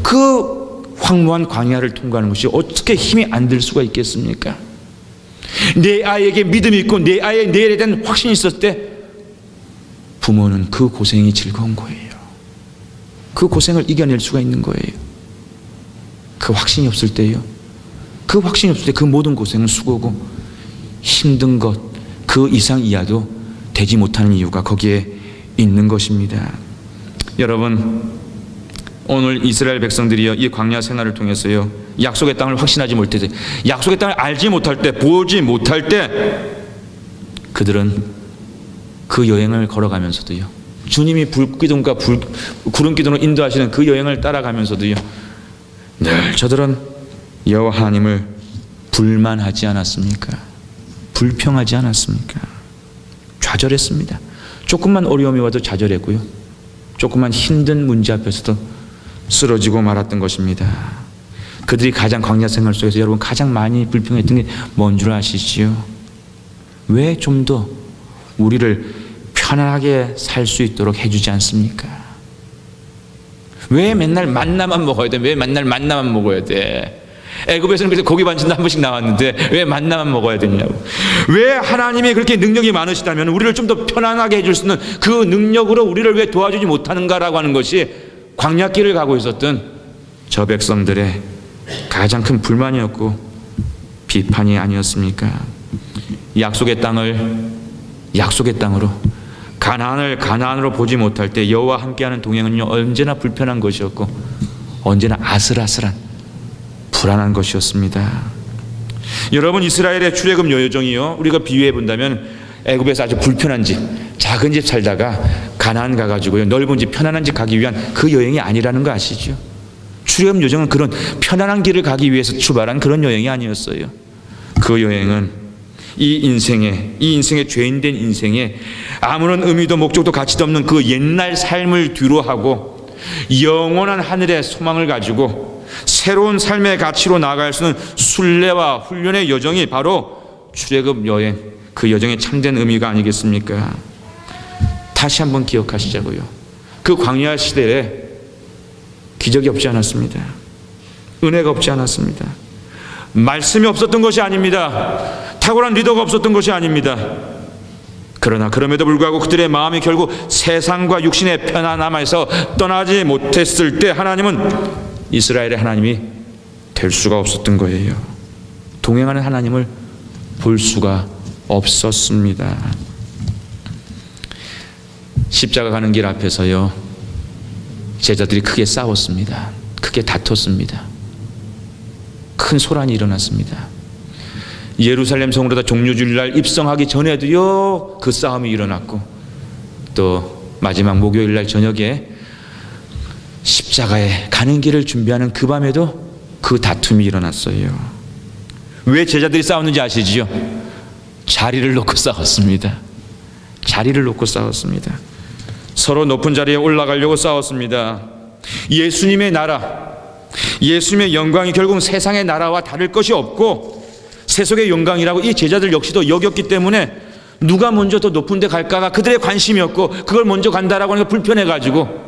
그 황무한 광야를 통과하는 것이 어떻게 힘이 안 들 수가 있겠습니까? 내 아이에게 믿음이 있고 내 아이의 내일에 대한 확신이 있었을 때 부모는 그 고생이 즐거운 거예요. 그 고생을 이겨낼 수가 있는 거예요. 그 확신이 없을 때요, 그 확신이 없을 때 그 모든 고생은 수고고 힘든 것 그 이상 이하도 되지 못하는 이유가 거기에 있는 것입니다. 여러분, 오늘 이스라엘 백성들이요, 이 광야 생활을 통해서요, 약속의 땅을 확신하지 못해서, 약속의 땅을 알지 못할 때, 보지 못할 때, 그들은 그 여행을 걸어가면서도요, 주님이 불기둥과 구름기둥으로 인도하시는 그 여행을 따라가면서도요, 늘 저들은 여호와 하나님을 불만하지 않았습니까? 불평하지 않았습니까? 좌절했습니다. 조금만 어려움이 와도 좌절했고요, 조금만 힘든 문제 앞에서도 쓰러지고 말았던 것입니다. 그들이 가장 광야 생활 속에서 여러분 가장 많이 불평했던 게 뭔 줄 아시지요? 왜 좀 더 우리를 편안하게 살 수 있도록 해주지 않습니까? 왜 맨날 만나만 먹어야 돼? 왜 맨날 만나만 먹어야 돼? 애굽에서는 그래서 고기 반찬도 한 번씩 나왔는데 왜 만나만 먹어야 되냐고. 왜 하나님이 그렇게 능력이 많으시다면 우리를 좀 더 편안하게 해줄 수 있는 그 능력으로 우리를 왜 도와주지 못하는가라고 하는 것이 광야길을 가고 있었던 저 백성들의 가장 큰 불만이었고 비판이 아니었습니까? 약속의 땅으로, 가나안을 가나안으로 보지 못할 때 여호와 함께하는 동행은요, 언제나 불편한 것이었고 언제나 아슬아슬한 불안한 것이었습니다. 여러분, 이스라엘의 출애굽 여정이요, 우리가 비유해 본다면 애굽에서 아주 불편한 집, 작은 집 살다가 가나안 가가지고요, 넓은 집, 편안한 집 가기 위한 그 여행이 아니라는 거 아시죠? 출애굽 여정은 그런 편안한 길을 가기 위해서 출발한 그런 여행이 아니었어요. 그 여행은 이 인생의 죄인된 인생에 아무런 의미도 목적도 가치도 없는 그 옛날 삶을 뒤로 하고 영원한 하늘의 소망을 가지고 새로운 삶의 가치로 나아갈 수 있는 순례와 훈련의 여정이 바로 출애굽 여행, 그 여정의 참된 의미가 아니겠습니까? 다시 한번 기억하시자고요. 그 광야 시대에 기적이 없지 않았습니다. 은혜가 없지 않았습니다. 말씀이 없었던 것이 아닙니다. 탁월한 리더가 없었던 것이 아닙니다. 그러나 그럼에도 불구하고 그들의 마음이 결국 세상과 육신의 편안함에서 떠나지 못했을 때 하나님은 이스라엘의 하나님이 될 수가 없었던 거예요. 동행하는 하나님을 볼 수가 없었습니다. 십자가 가는 길 앞에서요, 제자들이 크게 싸웠습니다. 크게 다퉜습니다. 큰 소란이 일어났습니다. 예루살렘 성으로다 종려주일날 입성하기 전에도요, 그 싸움이 일어났고, 또 마지막 목요일날 저녁에 십자가에 가는 길을 준비하는 그 밤에도 그 다툼이 일어났어요. 왜 제자들이 싸웠는지 아시지요? 자리를 놓고 싸웠습니다. 자리를 놓고 싸웠습니다. 서로 높은 자리에 올라가려고 싸웠습니다. 예수님의 나라, 예수님의 영광이 결국 세상의 나라와 다를 것이 없고 세속의 영광이라고 이 제자들 역시도 여겼기 때문에 누가 먼저 더 높은 데 갈까가 그들의 관심이었고, 그걸 먼저 간다라고 하니까 불편해가지고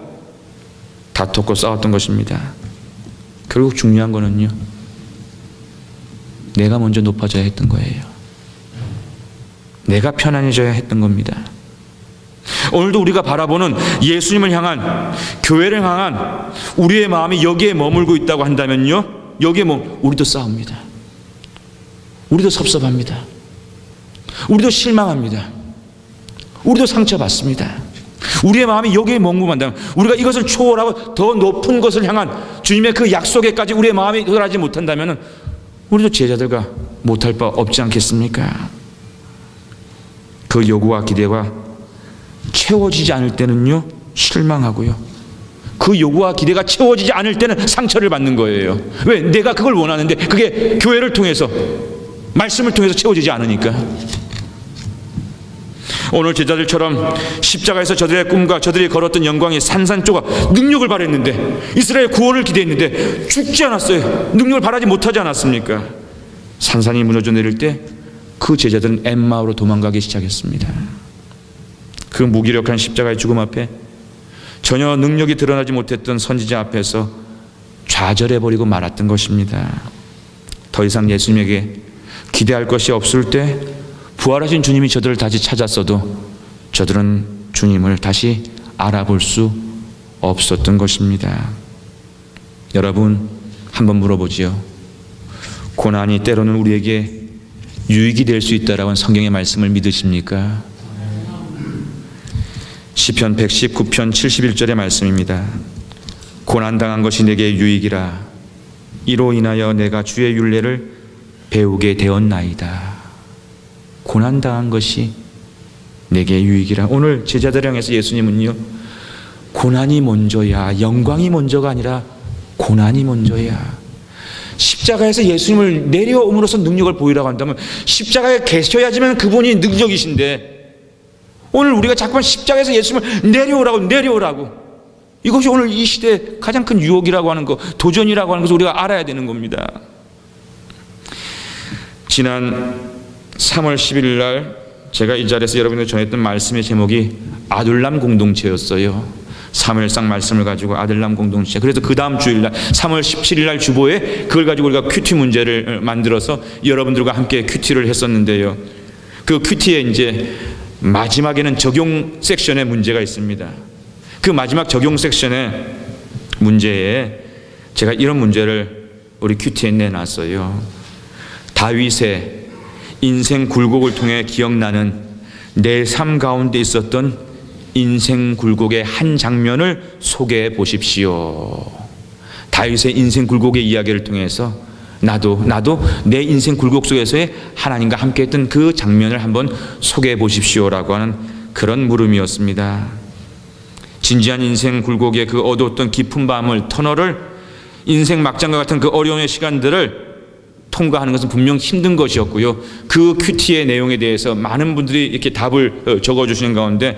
다퉜고 싸웠던 것입니다. 결국 중요한 거는요, 내가 먼저 높아져야 했던 거예요. 내가 편안해져야 했던 겁니다. 오늘도 우리가 바라보는 예수님을 향한, 교회를 향한 우리의 마음이 여기에 머물고 있다고 한다면요, 여기에 우리도 싸웁니다. 우리도 섭섭합니다. 우리도 실망합니다. 우리도 상처받습니다. 우리의 마음이 여기에 머무른다면, 우리가 이것을 초월하고 더 높은 것을 향한 주님의 그 약속에까지 우리의 마음이 도달하지 못한다면 우리도 제자들과 못할 바 없지 않겠습니까? 그 요구와 기대가 채워지지 않을 때는요, 실망하고요, 그 요구와 기대가 채워지지 않을 때는 상처를 받는 거예요. 왜? 내가 그걸 원하는데 그게 교회를 통해서, 말씀을 통해서 채워지지 않으니까. 오늘 제자들처럼 십자가에서 저들의 꿈과 저들이 걸었던 영광이 산산조각 능력을 바랬는데, 이스라엘 구원을 기대했는데 죽지 않았어요. 능력을 바라지 못하지 않았습니까? 산산이 무너져 내릴 때 그 제자들은 엠마오로 도망가기 시작했습니다. 그 무기력한 십자가의 죽음 앞에, 전혀 능력이 드러나지 못했던 선지자 앞에서 좌절해버리고 말았던 것입니다. 더 이상 예수님에게 기대할 것이 없을 때 부활하신 주님이 저들을 다시 찾았어도 저들은 주님을 다시 알아볼 수 없었던 것입니다. 여러분, 한번 물어보지요. 고난이 때로는 우리에게 유익이 될 수 있다라고 하는 성경의 말씀을 믿으십니까? 시편 119편 71절의 말씀입니다. 고난당한 것이 내게 유익이라. 이로 인하여 내가 주의 율례를 배우게 되었나이다. 고난당한 것이 내게 유익이라. 오늘 제자들을 향해서 예수님은요, 고난이 먼저야, 영광이 먼저가 아니라 고난이 먼저야. 십자가에서 예수님을 내려옴으로써 능력을 보이라고 한다면 십자가에 계셔야지만 그분이 능력이신데, 오늘 우리가 자꾸만 십자가에서 예수님을 내려오라고, 이것이 오늘 이 시대의 가장 큰 유혹이라고 하는 것, 도전이라고 하는 것을 우리가 알아야 되는 겁니다. 지난 3월 11일 날 제가 이 자리에서 여러분들 전했던 말씀의 제목이 아둘람 공동체였어요. 사무엘상 말씀을 가지고 아둘람 공동체. 그래서 그 다음 주일날 3월 17일 날 주보에 그걸 가지고 우리가 큐티 문제를 만들어서 여러분들과 함께 큐티를 했었는데요. 그 큐티에 이제 마지막에는 적용 섹션에 문제가 있습니다. 그 마지막 적용 섹션의 문제에 제가 이런 문제를 우리 큐티에 내놨어요. 다윗의 인생 굴곡을 통해 기억나는 내 삶 가운데 있었던 인생 굴곡의 한 장면을 소개해 보십시오. 다윗의 인생 굴곡의 이야기를 통해서 나도 내 인생 굴곡 속에서의 하나님과 함께 했던 그 장면을 한번 소개해 보십시오라고 하는 그런 물음이었습니다. 진지한 인생 굴곡의 그 어두웠던 깊은 밤을, 터널을, 인생 막장과 같은 그 어려움의 시간들을 통과하는 것은 분명 힘든 것이었고요. 그 큐티의 내용에 대해서 많은 분들이 이렇게 답을 적어주시는 가운데,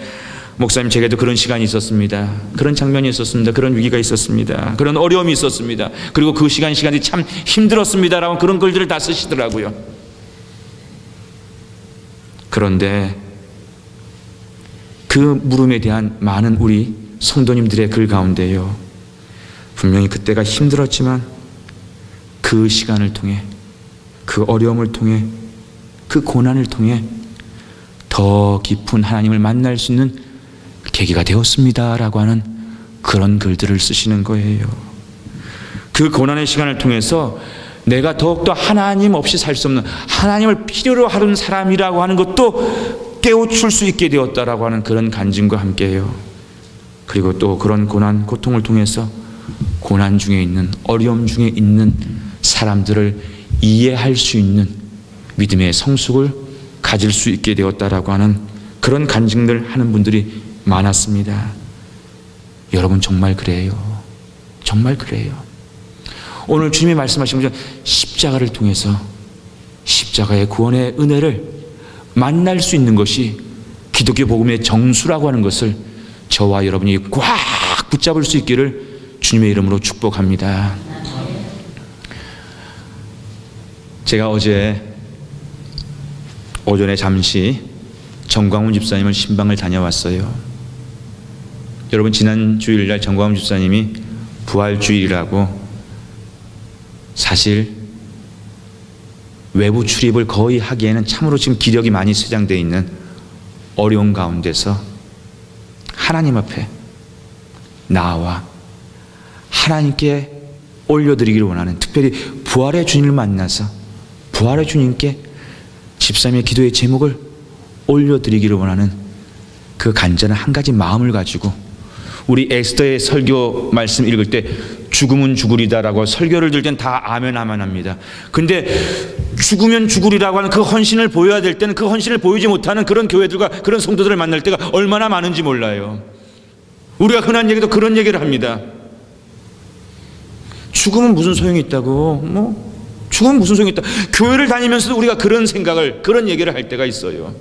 목사님 제게도 그런 시간이 있었습니다. 그런 장면이 있었습니다. 그런 위기가 있었습니다. 그런 어려움이 있었습니다. 그리고 그 시간이 참 힘들었습니다라고 그런 글들을 다 쓰시더라고요. 그런데 그 물음에 대한 많은 우리 성도님들의 글 가운데요, 분명히 그때가 힘들었지만 그 시간을 통해, 그 어려움을 통해, 그 고난을 통해 더 깊은 하나님을 만날 수 있는 계기가 되었습니다라고 하는 그런 글들을 쓰시는 거예요. 그 고난의 시간을 통해서 내가 더욱더 하나님 없이 살 수 없는, 하나님을 필요로 하는 사람이라고 하는 것도 깨우칠 수 있게 되었다라고 하는 그런 간증과 함께해요. 그리고 또 그런 고난, 고통을 통해서 고난 중에 있는, 어려움 중에 있는 사람들을 이해할 수 있는 믿음의 성숙을 가질 수 있게 되었다라고 하는 그런 간증들 하는 분들이 많았습니다. 여러분 정말 그래요. 정말 그래요. 오늘 주님이 말씀하신 것처럼 십자가를 통해서 십자가의 구원의 은혜를 만날 수 있는 것이 기독교 복음의 정수라고 하는 것을 저와 여러분이 꽉 붙잡을 수 있기를 주님의 이름으로 축복합니다. 제가 어제 오전에 잠시 정광훈 집사님을 신방을 다녀왔어요. 여러분, 지난 주일날 정광훈 집사님이 부활주일이라고 사실 외부 출입을 거의 하기에는 참으로 지금 기력이 많이 쇠장되어 있는 어려운 가운데서 하나님 앞에 나와 하나님께 올려드리기를 원하는, 특별히 부활의 주님을 만나서 부활의 주님께 집사님의 기도의 제목을 올려드리기를 원하는 그 간절한 한 가지 마음을 가지고, 우리 에스더의 설교 말씀 읽을 때 죽으면 죽으리다라고 설교를 들 땐 다 아멘 합니다. 근데 죽으면 죽으리라고 하는 그 헌신을 보여야 될 때는 그 헌신을 보이지 못하는 그런 교회들과 그런 성도들을 만날 때가 얼마나 많은지 몰라요. 우리가 흔한 얘기도 그런 얘기를 합니다. 죽으면 무슨 소용이 있다고, 죽으면 무슨 소용이 있다. 교회를 다니면서도 우리가 그런 생각을, 그런 얘기를 할 때가 있어요.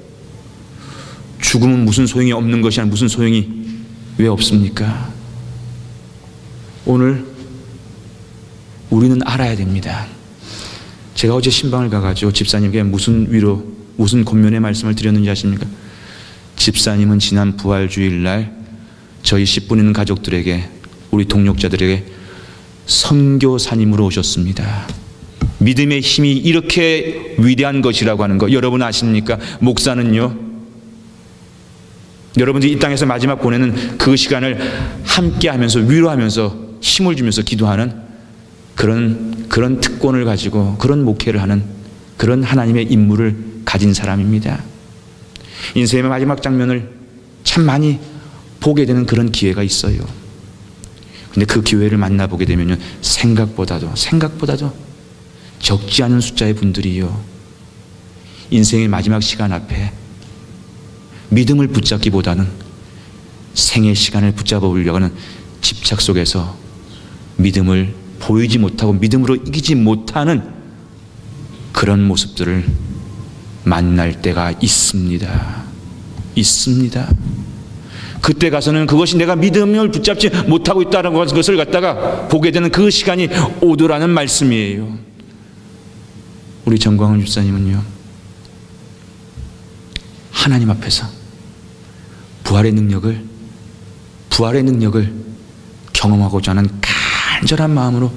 죽으면 무슨 소용이 없는 것이 아니라 무슨 소용이 왜 없습니까? 오늘 우리는 알아야 됩니다. 제가 어제 신방을 가가지고 집사님께 무슨 위로, 무슨 권면의 말씀을 드렸는지 아십니까? 집사님은 지난 부활주일날 저희 10분 있는 가족들에게, 우리 동역자들에게 선교사님으로 오셨습니다. 믿음의 힘이 이렇게 위대한 것이라고 하는 거 여러분 아십니까? 목사는요, 여러분들이 이 땅에서 마지막 보내는 그 시간을 함께 하면서, 위로하면서, 힘을 주면서 기도하는 그런 특권을 가지고 그런 목회를 하는 그런 하나님의 임무를 가진 사람입니다. 인생의 마지막 장면을 참 많이 보게 되는 그런 기회가 있어요. 근데 그 교회를 만나보게 되면요, 생각보다도 적지 않은 숫자의 분들이요, 인생의 마지막 시간 앞에 믿음을 붙잡기보다는 생의 시간을 붙잡아 보려고 하는 집착 속에서 믿음을 보이지 못하고 믿음으로 이기지 못하는 그런 모습들을 만날 때가 있습니다. 그때 가서는 그것이 내가 믿음을 붙잡지 못하고 있다는 것을 갖다가 보게 되는 그 시간이 오더라는 말씀이에요. 우리 정광훈 집사님은요, 하나님 앞에서 부활의 능력을 경험하고자 하는 간절한 마음으로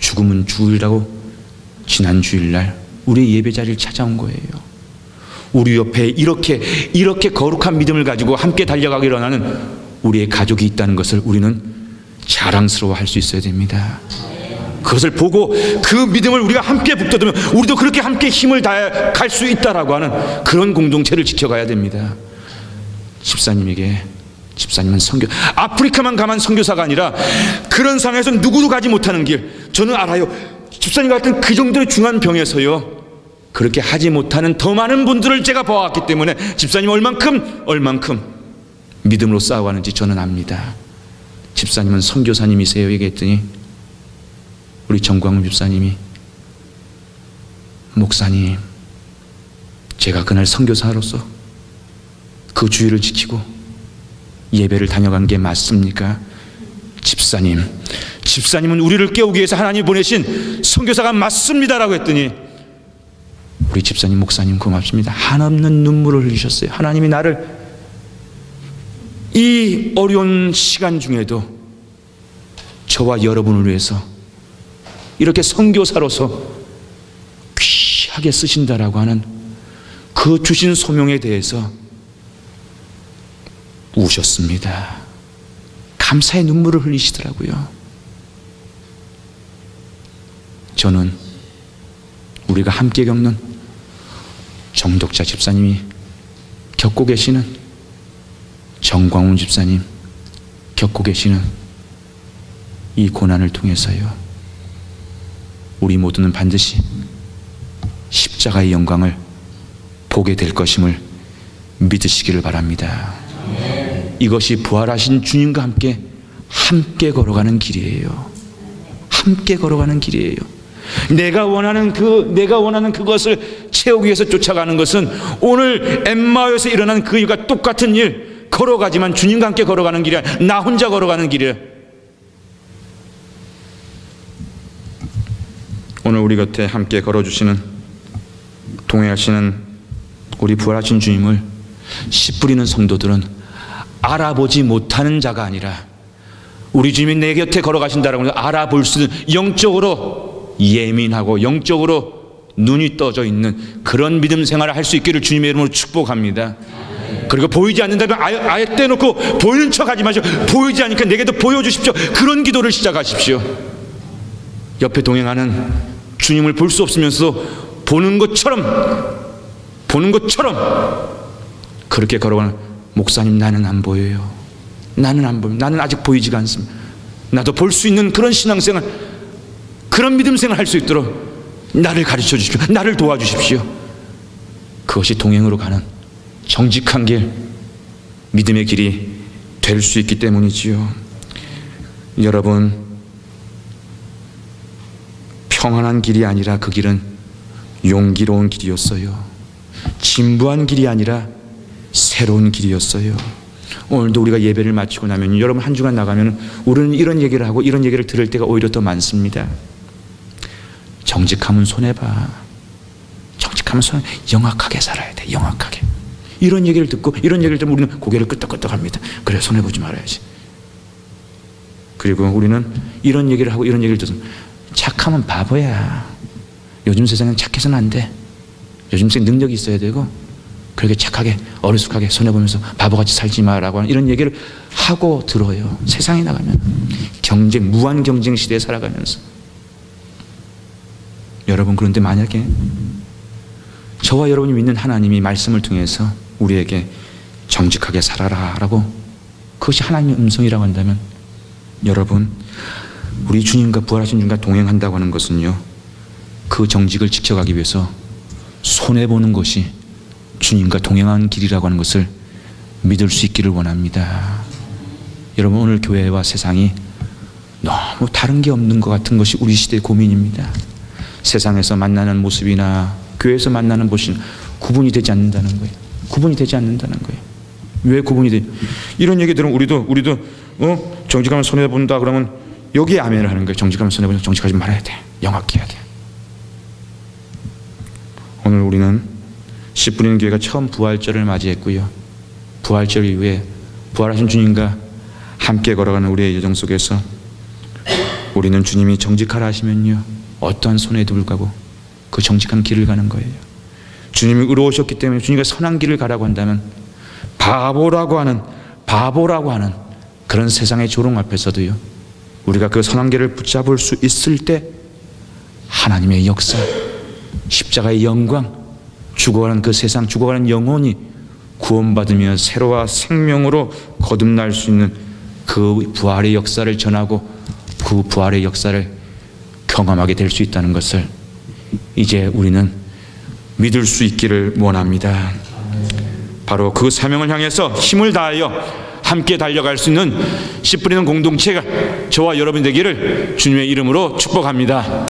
죽음은 주일이라고 지난 주일날 우리 예배 자리를 찾아온 거예요. 우리 옆에 이렇게 거룩한 믿음을 가지고 함께 달려가기로 하는 우리의 가족이 있다는 것을 우리는 자랑스러워할 수 있어야 됩니다. 그것을 보고 그 믿음을 우리가 함께 북돋으면 우리도 그렇게 함께 힘을 다해 갈 수 있다라고 하는 그런 공동체를 지켜가야 됩니다. 집사님은 아프리카만 가만 선교사가 아니라 그런 상황에서 누구도 가지 못하는 길, 저는 알아요. 집사님 같은 그 정도의 중한 병에서요, 그렇게 하지 못하는 더 많은 분들을 제가 봐왔기 때문에 집사님 얼만큼 믿음으로 싸워가는지 저는 압니다. 집사님은 선교사님이세요 얘기했더니 우리 정광훈 집사님이, 목사님, 제가 그날 선교사로서 그 주의를 지키고 예배를 다녀간 게 맞습니까? 집사님은 우리를 깨우기 위해서 하나님이 보내신 선교사가 맞습니다라고 했더니 우리 집사님, 목사님 고맙습니다. 한없는 눈물을 흘리셨어요. 하나님이 나를 이 어려운 시간 중에도 저와 여러분을 위해서 이렇게 선교사로서 귀하게 쓰신다라고 하는 그 주신 소명에 대해서 우셨습니다. 감사의 눈물을 흘리시더라고요. 저는 우리가 함께 겪는 정독자 집사님이 겪고 계시는, 정광훈 집사님 겪고 계시는 이 고난을 통해서요, 우리 모두는 반드시 십자가의 영광을 보게 될 것임을 믿으시기를 바랍니다. 이것이 부활하신 주님과 함께 걸어가는 길이에요. 함께 걸어가는 길이에요. 내가 원하는 그것을 채우기 위해서 쫓아가는 것은 오늘 엠마오에서 일어난 그 일과 똑같은 일, 걸어가지만 주님과 함께 걸어가는 길이 아니라 나 혼자 걸어가는 길이에요. 오늘 우리 곁에 함께 걸어주시는, 동행하시는 우리 부활하신 주님을 씨 뿌리는 성도들은 알아보지 못하는 자가 아니라 우리 주님이 내 곁에 걸어가신다라고 알아볼 수 있는, 영적으로 예민하고 영적으로 눈이 떠져 있는 그런 믿음 생활을 할 수 있기를 주님의 이름으로 축복합니다. 그리고 보이지 않는다면 아예 떼놓고 보이는 척 하지 마시고, 보이지 않으니까 내게도 보여주십시오. 그런 기도를 시작하십시오. 옆에 동행하는 주님을 볼 수 없으면서도 보는 것처럼 그렇게 걸어가는, 목사님 나는 안 보여요. 나는 안 보여요. 나는 아직 보이지가 않습니다. 나도 볼 수 있는 그런 신앙생활, 그런 믿음생활 할 수 있도록 나를 가르쳐 주십시오. 나를 도와주십시오. 그것이 동행으로 가는 정직한 길, 믿음의 길이 될 수 있기 때문이지요. 여러분, 평안한 길이 아니라 그 길은 용기로운 길이었어요. 진부한 길이 아니라 새로운 길이었어요. 오늘도 우리가 예배를 마치고 나면, 여러분 한 주간 나가면 우리는 이런 얘기를 하고 이런 얘기를 들을 때가 오히려 더 많습니다. 정직하면 손해봐. 정직하면 손해. 영악하게 살아야 돼. 영악하게. 이런 얘기를 듣고 이런 얘기를 들으면 우리는 고개를 끄덕끄덕합니다. 그래, 손해보지 말아야지. 그리고 우리는 이런 얘기를 하고 이런 얘기를 듣으면, 착하면 바보야. 요즘 세상은 착해서는 안 돼. 요즘 세상 능력이 있어야 되고, 그렇게 착하게 어리숙하게 손해보면서 바보같이 살지 마라고 하는 이런 얘기를 하고 들어요. 세상에 나가면 무한 경쟁 시대에 살아가면서. 여러분, 그런데 만약에 저와 여러분이 믿는 하나님이 말씀을 통해서 우리에게 정직하게 살아라 라고, 그것이 하나님의 음성이라고 한다면 여러분, 우리 주님과 부활하신 주님과 동행한다고 하는 것은요, 그 정직을 지켜가기 위해서 손해보는 것이 주님과 동행하는 길이라고 하는 것을 믿을 수 있기를 원합니다. 여러분, 오늘 교회와 세상이 너무 다른 게 없는 것 같은 것이 우리 시대의 고민입니다. 세상에서 만나는 모습이나 교회에서 만나는 모습이 구분이 되지 않는다는 거예요. 구분이 되지 않는다는 거예요. 왜 구분이 돼? 이런 얘기 들으면 우리도 정직하면 손해본다 그러면 여기에 아멘을 하는 거예요. 정직하면 손해본다. 정직하지 말아야 돼. 영악해야 돼. 오늘 우리는 씨 뿌리는 교회가 처음 부활절을 맞이했고요. 부활절 이후에 부활하신 주님과 함께 걸어가는 우리의 여정 속에서 우리는 주님이 정직하라 하시면요, 어떠한 손해도 불구하고 그 정직한 길을 가는 거예요. 주님이 의로우셨기 때문에 주님과 선한 길을 가라고 한다면 바보라고 하는 그런 세상의 조롱 앞에서도요, 우리가 그 선한 길을 붙잡을 수 있을 때 하나님의 역사, 십자가의 영광, 죽어가는 그 세상, 죽어가는 영혼이 구원받으며 새로와 생명으로 거듭날 수 있는 그 부활의 역사를 전하고 그 부활의 역사를 경험하게 될 수 있다는 것을 이제 우리는 믿을 수 있기를 원합니다. 바로 그 사명을 향해서 힘을 다하여 함께 달려갈 수 있는 씨 뿌리는 공동체가 저와 여러분이 되기를 주님의 이름으로 축복합니다.